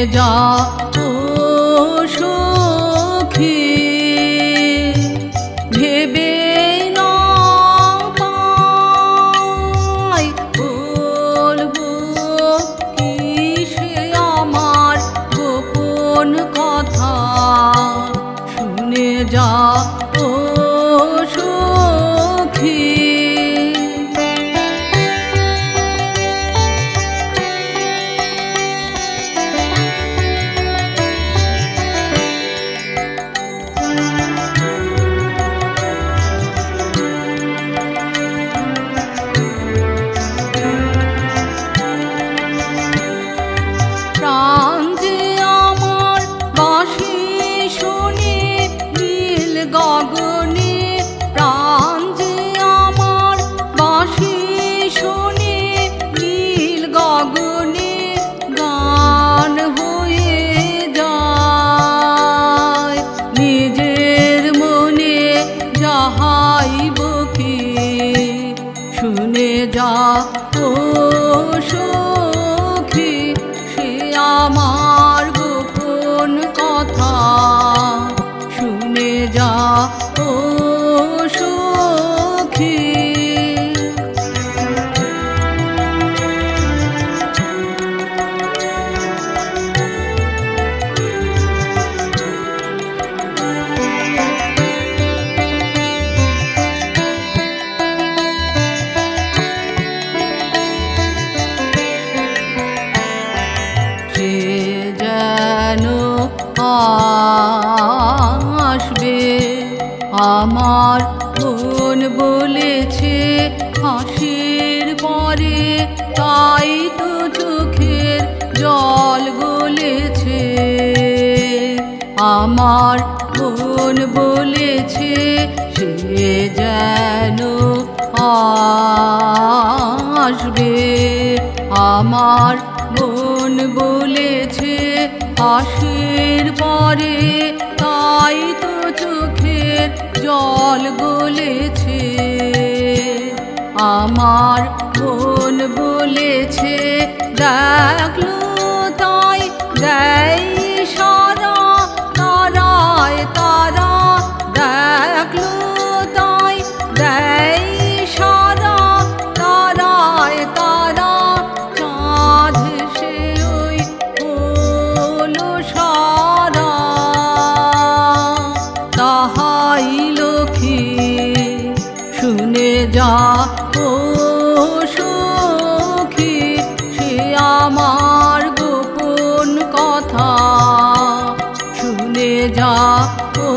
যা ও সখী ভেবে না পাই বলবো কি সে আমার গোপন কথা শুনে যা ও সখী প্রাণ যে আমার বাঁশি শুনে নীল গগনে প্রাণ যে আমার বাঁশি শুনে নীল গগনে গান হয়ে যায় নিজের মনে যাহাই বকি শুনে যা ও সখী সে আমার গোপন কথা শুনে যা ও সখী সে যেন আসবে আমার মন বলেছে হাসির পরে তাই তো চোখের জল গলেছে আমার মন বলেছে সে যেন আসবে আমার মন বলেছে হাসির পরে তাই তো চোখের জল গলেছে আমার মন বলেছে দেখলো তাই দেয় সারা তারায় তারা দেখলো তাই দেয় সারা তারায় তারা চাঁদ সে ওই হলো সারা তাহাই লক্ষ্মী শুনে যা ও সখী সে আমার গোপন কথা শুনে যা ও